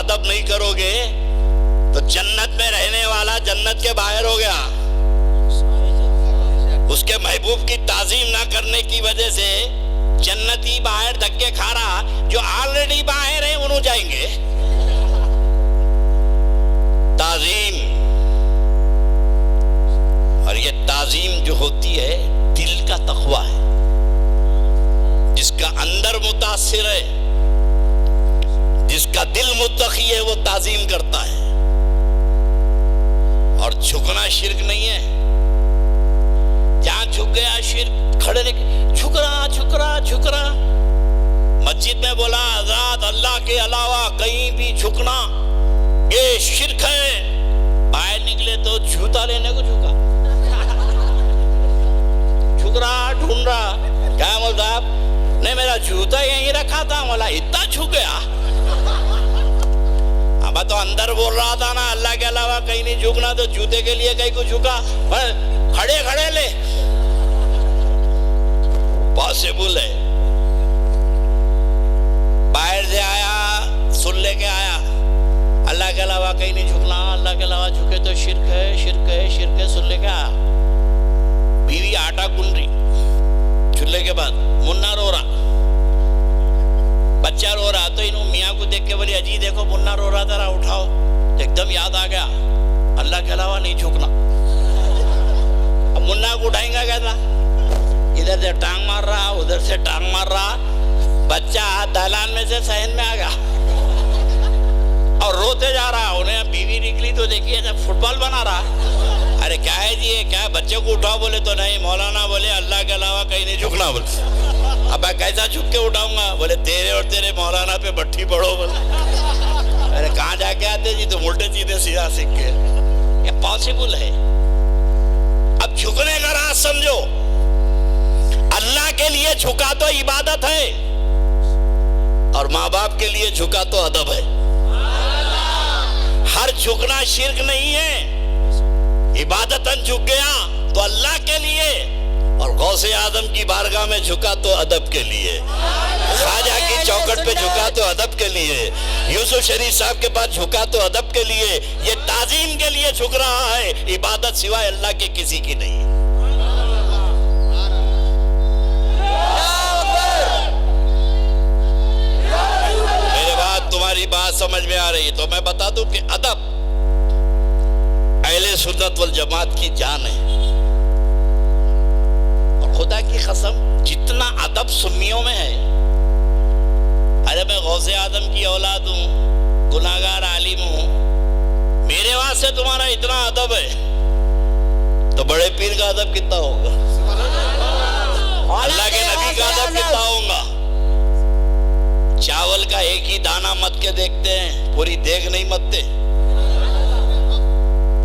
ادب نہیں کرو گے تو جنت میں رہنے والا جنت کے باہر ہو گیا. اس کے محبوب کی تعظیم نہ کرنے کی وجہ سے جنتی باہر دھکے کھا رہا, جو آلریڈی باہر ہیں انہوں جائیں گے. تعظیم, اور یہ تعظیم جو ہوتی ہے دل کا تقویٰ ہے. جس کا اندر متاثر ہے, جس کا دل متقی ہے, وہ تعظیم کرتا ہے. اور جھکنا شرک نہیں ہے. جہاں جھک گیا شرک, کھڑے رہے جھک رہا. مسجد میں بولا حضرات اللہ کے علاوہ کہیں بھی جھکنا یہ شرک ہے. باہر نکلے تو جوتا لینے کو جھکا, جھک رہا, ڈھونڈ رہا. کیا مول صاحب, نہیں میرا جوتا یہیں رکھا تھا. مولا اتنا جھک گیا. اب تو اندر بول رہا تھا نا اللہ کے علاوہ کہیں نہیں جھکنا, تو جوتے کے لیے کہیں کو جھکا. کھڑے لے, پاسبل ہے. باہر سے آیا, سن لے کے آیا اللہ کے علاوہ کہیں نہیں جھکنا, اللہ کے علاوہ جھکے تو شرک ہے. سن لے کے آیا. بیوی آٹا گن رہی, چولہے کے بعد منا رو رہا, بچہ رو رہا. تو انہوں میاں کو دیکھ کے بولی اجی دیکھو منا رو رہا تھا, اٹھاؤ. ایک دم یاد آ گیا اللہ کے علاوہ نہیں جھکنا. اب منا کو اٹھائیں گا کیسا, ادھر سے ٹانگ مار رہا, ادھر سے ٹانگ مار رہا. بچہ دالان میں سے صحن میں آ گیا اور روتے جا رہا. انہیں بیوی نکلی تو دیکھیے فٹ بال بنا رہا. ارے کیا ہے جی, یہ کیا, بچے کو اٹھاؤ. بولے تو نہیں مولانا بولے اللہ کے علاوہ کہیں نہیں جھکنا. بولے اب میں کیسا جھک کے اٹھاؤں گا. بولے تیرے اور تیرے مولانا پہ بٹھی پڑو. بولے ارے کہاں جا کے آتے جی, تم الٹے سیدھے سیدھا سیکھ کے. یہ پاسبل ہے. اب جھکنے کا راز سمجھو. اللہ کے لیے جھکا تو عبادت ہے, اور ماں باپ کے لیے جھکا تو ادب ہے. ہر جھکنا شرک نہیں ہے. عبادتاً جھک گیا تو اللہ کے لیے, اور غوث اعظم کی بارگاہ میں جھکا تو ادب کے لیے, خواجہ کی چوکٹ پہ جھکا تو ادب کے لیے, یوسف شریف صاحب کے پاس جھکا تو ادب کے لیے. یہ تعظیم کے لیے جھک رہا ہے, عبادت سوائے اللہ کے کسی کی نہیں. میرے بات تمہاری بات سمجھ میں آ رہی ہے تو میں بتا دوں کہ ادب اہل سنت والجماعت کی جان ہے. اور خدا کی قسم جتنا ادب سنیوں میں ہے, ارے میں غوث اعظم کی اولاد ہوں, گناہگار عالم ہوں, میرے واسطے تمہارا اتنا ادب ہے تو بڑے پیر کا ادب کتنا ہوگا, اللہ کے نبی کا ادب کتنا ہوگا. چاول کا ایک ہی دانہ مت کے دیکھتے ہیں, پوری دیگ نہیں متتے.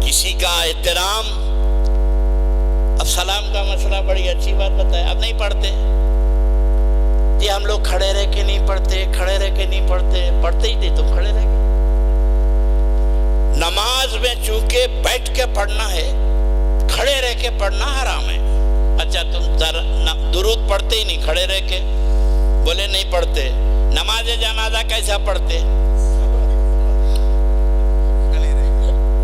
کسی کا احترام. اب سلام کا مسئلہ بڑی اچھی بات بتائے, اب نہیں پڑھتے جی, ہم لوگ کھڑے رہ کے نہیں پڑھتے, پڑھتے ہی تھے تم کھڑے رہ کے. نماز میں چونکہ بیٹھ کے پڑھنا ہے, کھڑے رہ کے پڑھنا حرام ہے. اچھا تم درود پڑھتے ہی نہیں کھڑے رہ کے, بولے نہیں پڑھتے. نماز جنازہ کیسا پڑھتے؟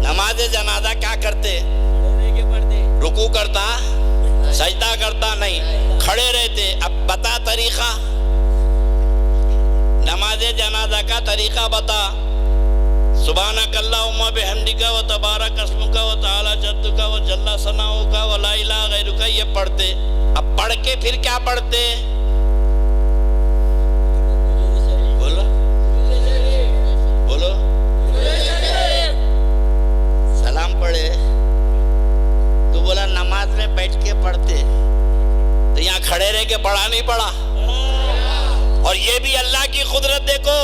نماز جنازہ کیا کرتے؟ رکوع کرتا, سجدہ کرتا نہیں, کھڑے رہتے. اب بتا طریقہ, نماز جنازہ کا طریقہ بتا. سبحانک اللہم بحمدک و تبارک اسمک و تعالی جدک و جل ثناؤک و لا الہ غیرک, یہ پڑھتے. اب پڑھ کے پھر کیا پڑھتے؟ بولو سلام پڑھے. تو بولا نماز میں بیٹھ کے پڑھتے, تو یہاں کھڑے رہ کے پڑھا نہیں پڑھا. اور یہ بھی اللہ کی قدرت دیکھو,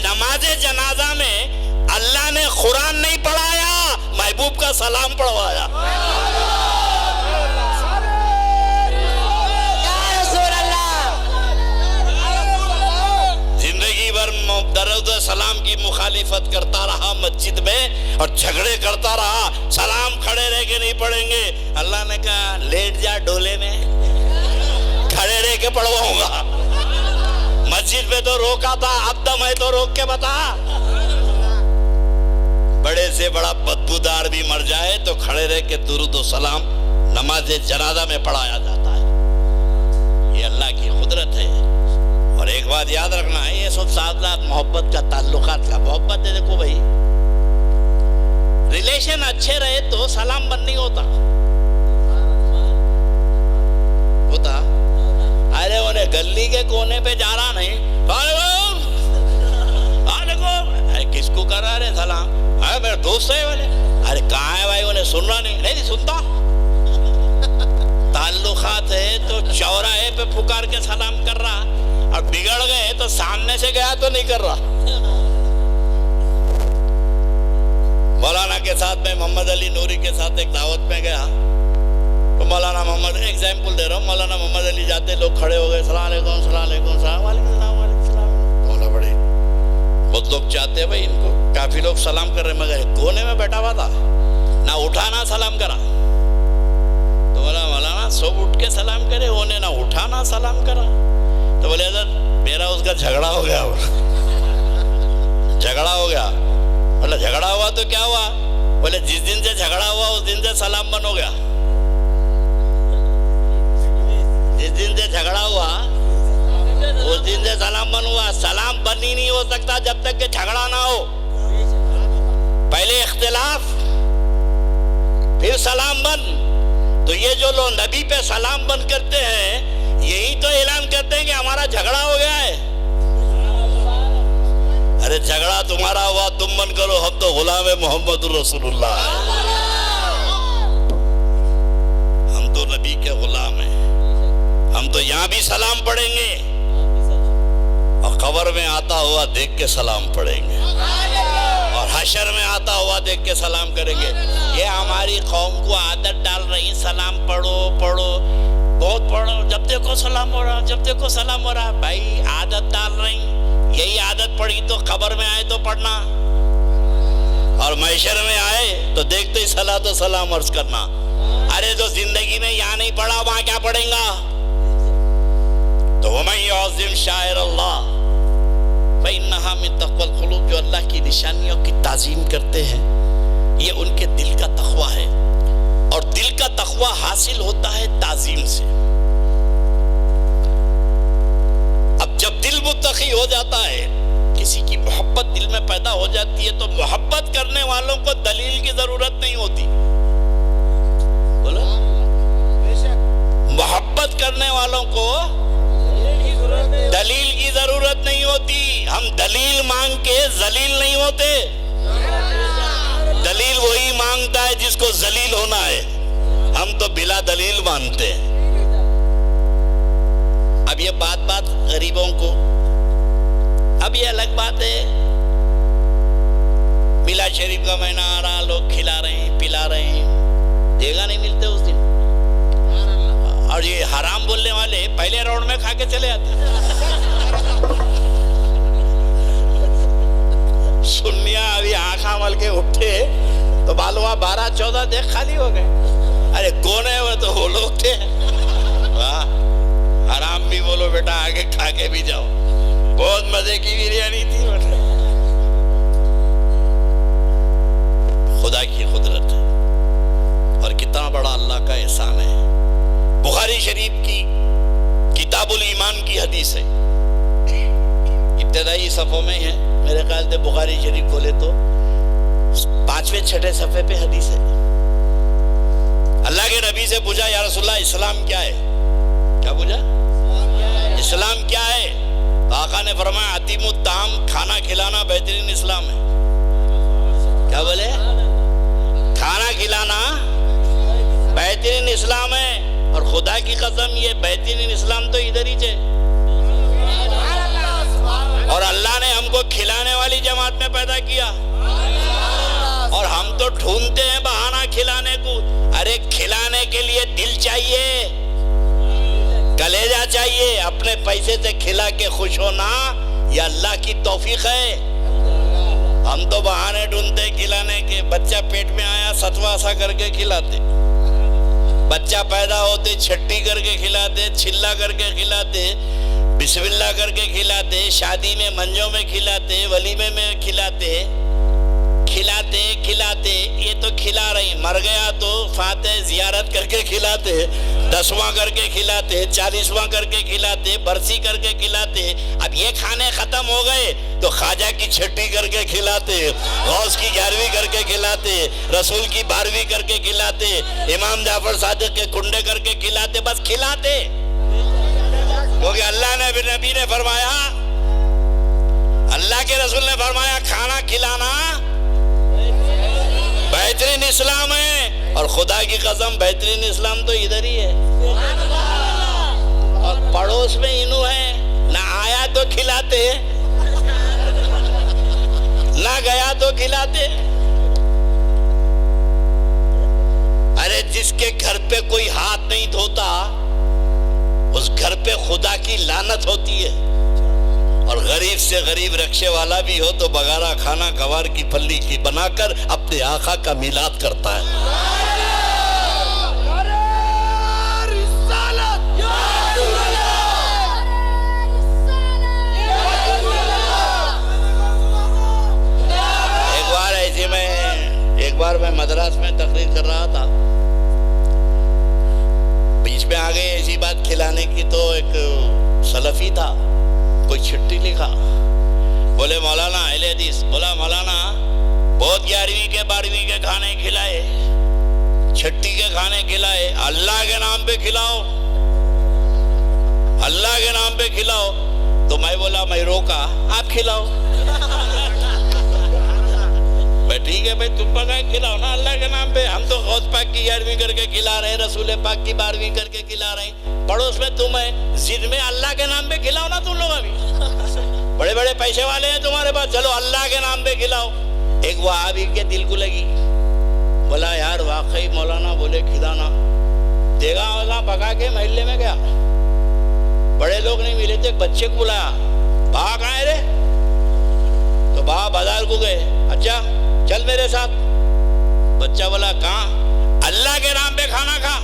نماز جنازہ میں اللہ نے قرآن نہیں پڑھایا, محبوب کا سلام پڑھوایا. زندگی بھر درود سلام کی مخالفت کرتا رہا مسجد میں, اور جھگڑے کرتا رہا. سلام کھڑے رہ کے نہیں پڑھیں گے. اللہ نے کہا لیٹ جا ڈولے میں, کھڑے رہ کے پڑھواؤں گا. مسجد میں تو روکا تھا، اب دم ہے تو روک کے بتا۔ بڑے سے بڑا بدبودار بھی مر جائے تو کھڑے رہ کے درود و سلام نماز جنازہ میں پڑھایا جاتا ہے۔ یہ اللہ کی قدرت ہے۔ اور ایک بات یاد رکھنا ہے، یہ سب ساتھ محبت کا، تعلقات کا، محبت ہے۔ دیکھو بھائی، ریلیشن اچھے رہے تو سلام بند نہیں ہوتا۔ ارے انہیں گلی کے کونے پہ جا رہا نہیں، ارے کس کو کر رہا ہے سلام؟ ارے میرے دوست ہے والے، ارے کہاں ہے بھائی؟ انہیں سن رہا نہیں سنتا۔ تعلقات ہے تو چوراہے پہ پکار کے سلام کر رہا، اور بگڑ گئے تو سامنے سے گیا تو نہیں کر رہا۔ مولانا کے ساتھ میں محمد علی نوری کے ساتھ ایک دعوت میں گیا تو مولانا محمد، ایگزامپل دے رہا ہوں، مولانا محمد علی جاتے، لوگ کھڑے ہو گئے، السلام علیکم، السلام علیکم، السلام علیکم، السلام علیکم، مولا بڑے بہت لوگ چاہتے ہیں بھائی ان کو، کافی لوگ سلام کر رہے، مگر کونے میں بیٹھا ہوا تھا، نہ اٹھا نہ سلام کرا۔ تو بولا مولانا سب اٹھ کے سلام کرے، انہیں نہ اٹھا نہ سلام کرا۔ تو بولے حضرت میرا اس کا جھگڑا ہو گیا۔ جھگڑا ہو گیا؟ بولا جھگڑا ہوا تو کیا ہوا؟ بولے جس دن سے جھگڑا ہوا اس دن سے سلام بند ہو گیا۔ جس دن سے جھگڑا ہوا اس دن سے سلام بند ہوا۔ سلام بند ہی نہیں ہو سکتا جب تک کہ جھگڑا نہ ہو۔ پہلے اختلاف پھر سلام بند۔ تو یہ جو لوگ نبی پہ سلام بند کرتے ہیں یہی تو اعلان کرتے ہیں کہ ہمارا جھگڑا ہو گیا ہے۔ ارے جھگڑا تمہارا ہوا تم بند کرو، ہم تو غلام محمد رسول اللہ ہیں، ہم تو نبی کے غلام ہیں۔ ہم تو یہاں بھی سلام پڑھیں گے اور قبر میں آتا ہوا دیکھ کے سلام پڑھیں گے، اور حشر میں آتا ہوا دیکھ کے سلام کریں گے۔ یہ ہماری قوم کو عادت ڈال رہی، سلام پڑھو پڑھو بہت پڑھو، جب دیکھو سلام ہو رہا، جب دیکھو سلام ہو رہا۔ بھائی عادت ڈال رہی، یہی عادت پڑی تو قبر میں آئے تو پڑھنا، اور محشر میں آئے تو دیکھتے ہی صلاۃ و سلام عرض کرنا۔ ارے جو زندگی میں یہاں نہیں پڑھا وہاں کیا پڑھیں گا؟ تو وَمَن يُعَظِّمْ شَعَائِرَ اللَّهِ فَإِنَّهَا مِن تَقْوَى الْقُلُوبِ، جو اللہ کی نشانیوں کی تعظیم کرتے ہیں یہ ان کے دل کا تقویٰ ہے، اور دل کا تقویٰ حاصل ہوتا ہے تعظیم سے۔ اب جب دل متقی ہو جاتا ہے، کسی کی محبت دل میں پیدا ہو جاتی ہے، تو محبت کرنے والوں کو دلیل کی ضرورت نہیں ہوتی۔ بولو، محبت کرنے والوں کو دلیل کی ضرورت نہیں ہوتی۔ ہم دلیل مانگ کے ذلیل نہیں ہوتے، دلیل وہی مانگتا ہے جس کو ذلیل ہونا ہے، ہم تو بلا دلیل مانتے ہیں۔ اب یہ بات غریبوں کو، اب یہ الگ بات ہے، میلاد شریف کا مہینہ آ رہا، لوگ کھلا رہے ہیں پلا رہے ہیں، دیگا نہیں ملتے اس دن، اور یہ حرام بولنے والے پہلے راؤنڈ میں کھا کے چلے آتے ہیں۔ سنیا ابھی آنکھاں مل کے اٹھے تو معلوم 12-14 دیکھ خالی ہو گئے۔ ارے کون ہے وہ؟ تو وہ لوگ تھے۔ واہ، حرام بھی بولو بیٹا، آگے کھا کے بھی جاؤ، بہت مزے کی بریانی تھی۔ خدا کی قدرت ہے اور کتنا بڑا اللہ کا احسان ہے۔ بخاری شریف کی کتاب الایمان کی حدیث ہے، ابتدائی صفحوں میں ہے، میرے خیال سے بخاری شریف کھولے تو 5ویں-6 صفحے پہ حدیث ہے۔ اللہ کے نبی سے پوچھا یا رسول اللہ اسلام کیا ہے؟ کیا پوچھا؟ اسلام کیا ہے؟ تو آقا نے فرمایا عتیم الطعام، کھانا کھلانا بہترین اسلام ہے۔ کیا بولے؟ کھانا کھلانا بہترین اسلام ہے، اور خدا کی قسم یہ بہترین اسلام تو ادھر ہی ہے، اور اللہ نے ہم کو کھلانے والی جماعت میں پیدا کیا، اور ہم تو ڈھونڈتے ہیں بہانہ کھلانے کو۔ ارے کھلانے کے لیے دل چاہیے، کلیجہ چاہیے، اپنے پیسے سے کھلا کے خوش ہونا یہ اللہ کی توفیق ہے۔ ہم تو بہانے ڈھونڈتے کھلانے کے، بچہ پیٹ میں آیا ستوا سا کر کے کھلاتے، بچہ پیدا ہوتے چھٹی کر کے کھلاتے، چھلا کر کے کھلاتے، بسم اللہ کر کے کھلاتے، شادی میں منجوں میں کھلاتے، ولیمے میں کھلاتے، کھلاتے کھلاتے، یہ تو کھلا رہی، مر گیا تو فاتح زیارت کر کے کھلاتے، 10واں کر کے کھلاتے، 40واں کر کے کھلاتے، برسی کر کے کھلاتے۔ اب یہ کھانے ختم ہو گئے تو خواجہ کی چھٹی کر کے کھلاتے، غوث کی 11ویں کر کے کھلاتے، رسول کی 12ویں کر کے کھلاتے، امام جعفر صادق کے کنڈے کر کے کھلاتے، بس کھلاتے۔ کیونکہ اللہ نے نبی نے فرمایا، اللہ کے رسول نے فرمایا کھانا کھلانا بہترین اسلام ہے، اور خدا کی قسم بہترین اسلام تو ادھر ہی ہے، اور پڑوس میں انہوں ہے، نہ آیا تو کھلاتے، نہ گیا تو کھلاتے۔ ارے جس کے گھر پہ کوئی ہاتھ نہیں دھوتا اس گھر پہ خدا کی لعنت ہوتی ہے، اور غریب سے غریب رکشے والا بھی ہو تو بغارہ کھانا گوار کی پھلی کی بنا کر اپنے آقا کا میلاد کرتا ہے۔ ایک بار میں مدراس میں تقریر کر رہا تھا، بیچ میں آگے ایسی بات کھلانے کی، تو ایک سلفی تھا، کوئی چھٹی لکھا، بولے مولانا اہل حدیث، بولا مولانا بہت 11ویں کے 12ویں کے کھانے کھلائے، چھٹی کے کھانے کھلائے، اللہ کے نام پہ کھلاؤ، اللہ کے نام پہ کھلاؤ۔ تو میں بولا، میں روکا، آپ کھلاؤ۔ بھائی ٹھیک ہے بھائی، تم پکائے کھلاؤ نا اللہ کے نام پہ، ہم تو غوث پاک کی 11ویں کر کے کھلا رہے ہیں، رسول پاک کی 12ویں کر کے کھلا رہے ہیں، پڑوس میں تم ہے، ضد میں اللہ کے نام پہ کھلاؤ نا تم لوگ، ابھی بڑے بڑے پیسے والے ہیں تمہارے پاس، چلو اللہ کے نام پہ کھلاؤ۔ ایک وہابی کے دل کو لگی، بولا یار واقعی مولانا بولے کھلانا، دیگا وہاں پکا کے محلے میں گیا، بڑے لوگ نہیں ملے تھے، بچے کو بلایا، بھاگ آئے رے، تو باہر بازار کو گئے، اچھا چل میرے ساتھ، بچہ بولا کہاں؟ اللہ کے نام پہ کھانا کھا،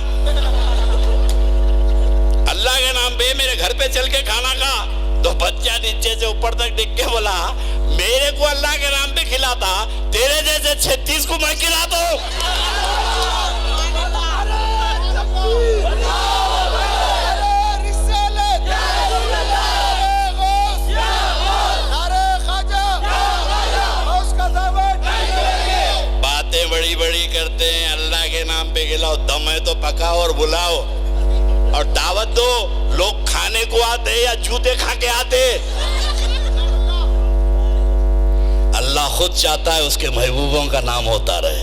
اللہ کے نام پہ میرے گھر پہ چل کے کھانا کھا۔ تو بچہ نیچے سے اوپر تک ڈگ کے بولا، میرے کو اللہ کے نام پہ کھلاتا، تیرے جیسے 36 کو میں کھلاتا ہوں۔ باتیں بڑی بڑی کرتے ہیں، اللہ کے نام پہ کھلاؤ، دم ہے تو پکاؤ اور بلاؤ، اور دعوت دو، لوگ کھانے کو آتے یا جوتے کھا کے آتے۔ اللہ خود چاہتا ہے اس کے محبوبوں کا نام ہوتا رہے۔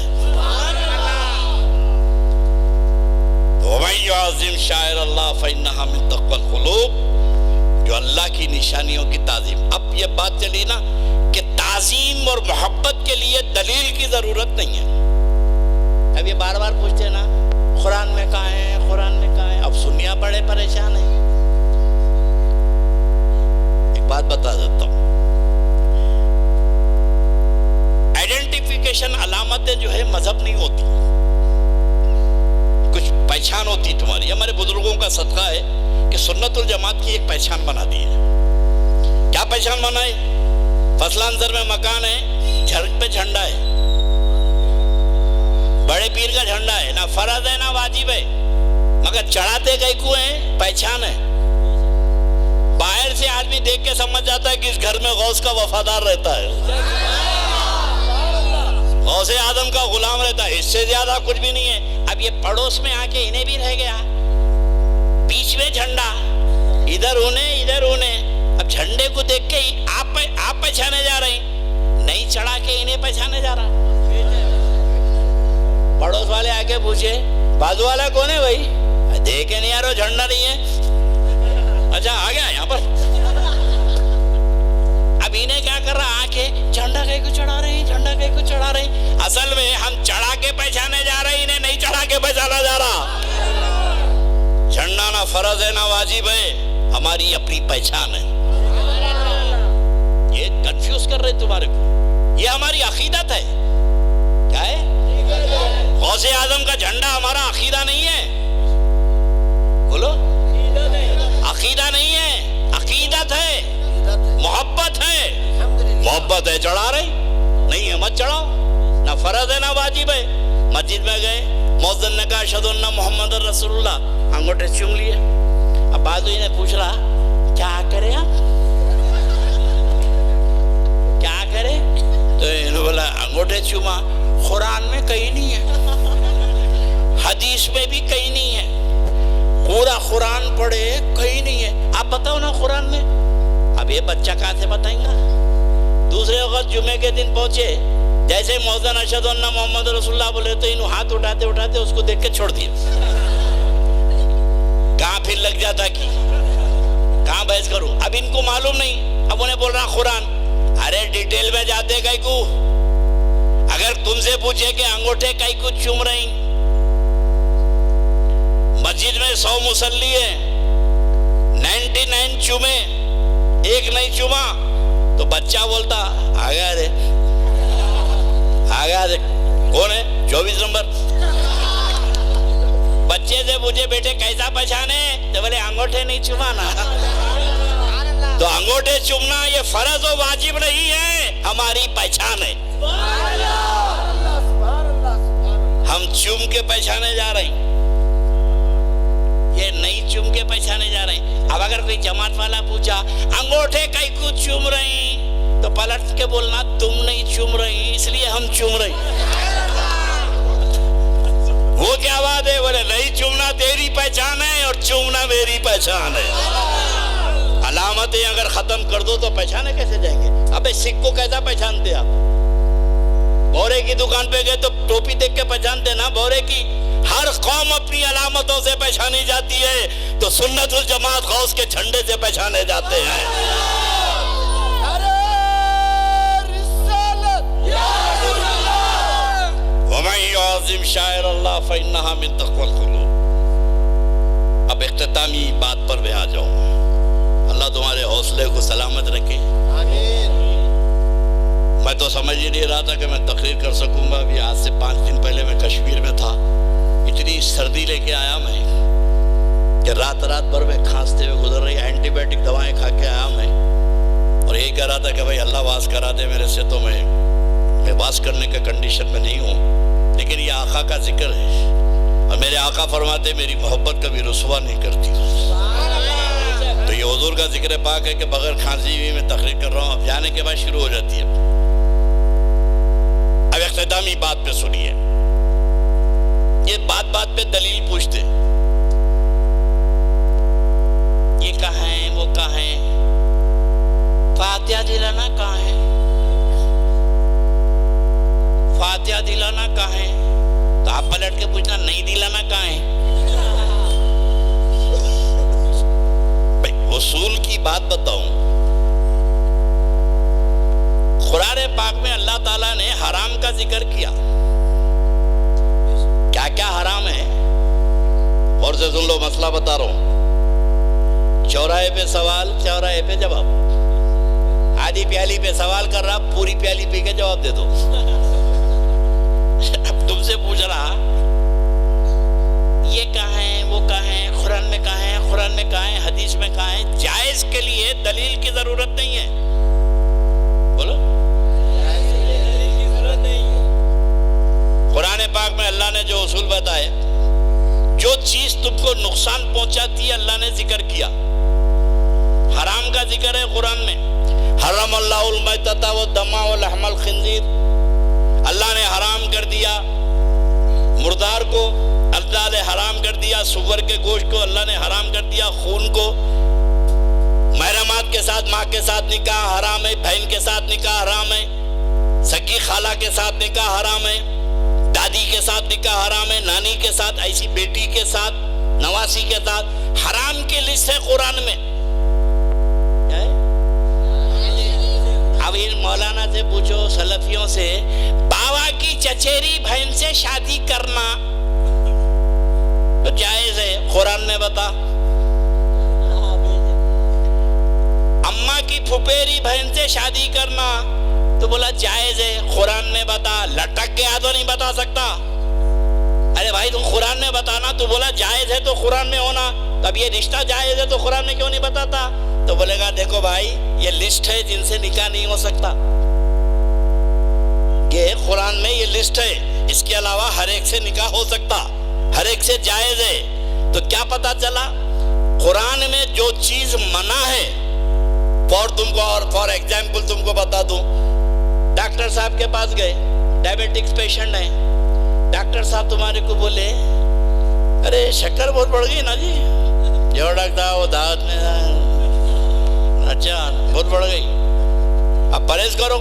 وَمَن يُعَظِّمْ شَعَائِرَ اللَّهِ فَإِنَّهَا مِن تَقْوَى الْقُلُوبِ، جو اللہ کی نشانیوں کی تعظیم۔ اب یہ بات چلی نا کہ تعظیم اور محبت کے لیے دلیل کی ضرورت نہیں ہے۔ اب یہ بار بار پوچھتے ہیں نا قرآن میں کہاں ہے، قرآن میں کہاں ہے، اب سنیا بڑے پریشان ہیں۔ ایک بات بتا دیتا ہوں، آئیڈینٹیفیکیشن علامتیں جو ہے مذہب نہیں ہوتی، کچھ پہچان ہوتی تمہاری۔ ہمارے بزرگوں کا صدقہ ہے کہ سنت الجماعت کی ایک پہچان بنا دی ہے۔ کیا پہچان بنائے؟ فضل انصر میں مکان ہے، جھرک پہ جھنڈا ہے، بڑے پیر کا جھنڈا ہے، نہ فرض ہے نہ واجب ہے، مگر چڑھاتے گئے کو ہیں، پہچان ہے۔ باہر سے آدمی دیکھ کے سمجھ جاتا ہے کہ اس گھر میں غوث کا وفادار رہتا ہے، غوث اعظم کا غلام رہتا ہے، اس سے زیادہ کچھ بھی نہیں ہے۔ اب یہ پڑوس میں آ کے انہیں بھی رہ گیا، بیچ میں جھنڈا، ادھر انہیں، اب جھنڈے کو دیکھ کے آپ پہچانے جا رہے ہیں، نہیں چڑھا کے انہیں پہچانے جا رہا۔ پڑوس والے آ کے پوچھے بازو والا کون ہے بھائی؟ دیکھے نہیں یارو جھنڈا نہیں ہے، اچھا آ گیا یہاں پر۔ اب انہیں کیا کر رہا، آ کے جھنڈا کہیں کو چڑھا رہے ہیں، جھنڈا کہیں کو چڑھا رہے ہیں۔ اصل میں ہم چڑھا کے پہچانے جا رہے ہیں، انہیں نہیں چڑھا کے پہچانا جا رہا۔ جھنڈا نہ فرض ہے نہ واجب ہے، ہماری اپنی پہچان ہے۔ یہ کنفیوز کر رہے تمہارے کو، یہ ہماری عقیدت ہے۔ کیا ہے؟ غوث اعظم کا جھنڈا ہمارا عقیدہ نہیں ہے، بولو عقیدہ نہیں ہے، عقیدہ محبت ہے, محبت ہے چڑھا رہے, نہیں ہے مت چڑھاؤ, نہ فرض ہے نہ واجب ہے. مسجد میں گئے, مؤذن نے کہا اشہدو ان محمد رسول اللہ, انگوٹھے چوم لیے. اب بازوی نے پوچھ رہا کیا کرے آپ, کیا کرے, تو انہوں نے بولا انگوٹھے چوما. قرآن میں کہیں نہیں ہے, حدیث میں بھی کہیں نہیں ہے, پورا قرآن پڑھے کہیں نہیں ہے. آپ بتاؤ نا قرآن میں. اب یہ بچہ کہاں سے بتائیں گا. دوسرے وقت جمعے کے دن پہنچے, جیسے مؤذن اشہد ان محمد رسول اللہ بولے تو انہوں ہاتھ اٹھاتے اٹھاتے اس کو دیکھ کے چھوڑ دیا. کہاں پھر لگ جاتا کہ کہاں بحث کروں. اب ان کو معلوم نہیں, اب انہیں بول رہا قرآن. ارے ڈیٹیل میں جاتے کئی کو, اگر تم سے پوچھے کہ انگوٹھے کئی کو چوم رہی, مسجد میں 100 مصلی ہے, 99 چومے, ایک نہیں چوما, تو بچہ بولتا آگیا دے, آگیا دے, کون ہے 24 نمبر. بچے سے پوچھے بیٹے کیسا پہچانے, تو بولے انگوٹھے نہیں چومانا. تو انگوٹھے چومنا یہ فرض و واجب نہیں ہے, ہماری پہچان ہے. ہم چوم کے پہچانے جا رہے ہیں, یہ نہیں چوم کے پہچانے جا رہے ہیں. اب اگر کوئی جماعت والا پوچھا انگوٹھے کئی کو چوم رہی, تو پلٹ کے بولنا تم نہیں چوم رہی اس لیے ہم چوم رہے ہیں. وہ کیا بات ہے, بولے نہیں چومنا تیری پہچان ہے اور چومنا میری پہچان ہے. علامتیں اگر ختم کر دو تو پہچانے کیسے جائیں گے. ابے سکھ کو کیسا پہچانتے آپ, بورے کی دکان پہ گئے تو ٹوپی دیکھ کے پہچانتے نا. بورے کی ہر قوم اپنی علامتوں سے پہچانی جاتی ہے, تو سنت الجماعت غوث کے جھنڈے سے پہچانے جاتے ہیں. وَمَن يُعَظِّمْ شَعَائِرَ اللَّهِ فَإِنَّهَا مِن تَقْوَى الْقُلُوبِ. اب اختتامی بات پر میں آ جاؤں. اللہ تمہارے حوصلے کو سلامت رکھے. میں تو سمجھ ہی نہیں رہا تھا کہ میں تقریر کر سکوں گا. ابھی آج سے 5 دن پہلے میں کشمیر میں تھا, اتنی سردی لے کے آیا میں کہ رات بھر میں کھانستے ہوئے گزر رہی, اینٹی بائیوٹک دوائیں کھا کے آیا میں, اور یہی کہہ رہا تھا کہ بھائی اللہ واس کرا دے میرے سے. تو میں واس کرنے کے کنڈیشن میں نہیں ہوں, لیکن یہ آقا کا ذکر ہے, اور میرے آقا فرماتے میری محبت کبھی رسوا نہیں کرتی. تو یہ حضور کا ذکر پاک ہے کہ بغیر کھانسی ہوئی میں تقریر کر رہا ہوں. اب جانے کے بعد شروع ہو جاتی ہے. اب اختتامی بات پہ سنیے, یہ بات پہ دلیل پوچھتے, یہ کہاں ہے وہ کہاں ہے, فاتحہ دلانا کہاں ہے, فاتحہ دلانا کہاں ہے. تو آپ پلٹ کے پوچھنا نہیں دلانا کہاں ہے. اصول کی بات بتاؤں, قرآن پاک میں اللہ تعالیٰ نے حرام کا ذکر کیا. کیا کیا حرام ہے, اور سے سن لو, مسئلہ بتا رہا ہوں. چوراہے پہ سوال, چوراہے پہ جواب. آدھی پیالی پہ سوال کر رہا, پوری پیالی پی کے جواب دے دو. اب تم سے پوچھ رہا یہ کہاں ہے وہ کہاں ہے, قرآن میں کہاں ہے, قرآن میں کہاں ہے, حدیث میں کہاں ہے. جائز کے لیے دلیل کی ضرورت نہیں ہے. بولو, قرآن پاک میں اللہ نے جو اصول بتائے, جو چیز تم کو نقصان پہنچاتی ہے اللہ نے ذکر کیا. حرام کا ذکر ہے قرآن میں, حرم اللہ المیتۃ والدم ولحم الخنزیر. اللہ نے حرام کر دیا مردار کو, اللہ نے حرام کر دیا سور کے گوشت کو, اللہ نے حرام کر دیا خون کو. محرمات کے ساتھ ماں کے ساتھ نکاح حرام ہے, بہن کے ساتھ نکاح حرام ہے, سکی خالہ کے ساتھ نکاح حرام ہے, دادی کے ساتھ نکاح حرام ہے, نانی کے ساتھ, ایسی بیٹی کے ساتھ, نواسی کے ساتھ. حرام کی لسٹ ہے قرآن میں. اب ان مولانا سے پوچھو, سلفیوں سے, باوا کی چچیری بہن سے شادی کرنا تو جائز ہے, قرآن میں بتا. اماں کی پھپھیری بہن سے شادی کرنا تو بولا جائز ہے, قرآن میں بتا. لٹک گیا تو نہیں بتا سکتا. ارے ارے بھائی تو قرآن میں بتانا، تو بولا جائز ہے تو قرآن میں ہونا، تب یہ رشتہ جائز ہے تو قرآن میں کیوں نہیں بتاتا؟ تو بولے گا دیکھو بھائی یہ لسٹ ہے جن سے نکاح نہیں ہو سکتا، یہ قرآن میں یہ لسٹ ہے، اس کے علاوہ ہر ایک سے نکاح ہو سکتا، ہر ایک سے جائز ہے۔ تو کیا پتا چلا؟ قرآن میں جو چیز منع ہے، فار ایگزامپل تم کو بتا دوں، ڈاکٹر صاحب کے پاس گئے، ڈائبیٹکس پیشنٹ ہیں، ڈاکٹر صاحب تمہارے کو بولے ارے شکر بہت بڑھ گئی نا جی، جو ڈاکٹر وہ دعوت میں اچھا بہت بڑھ گئی، اب پرہیز کرو،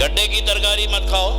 گڈھے کی ترکاری مت کھاؤ،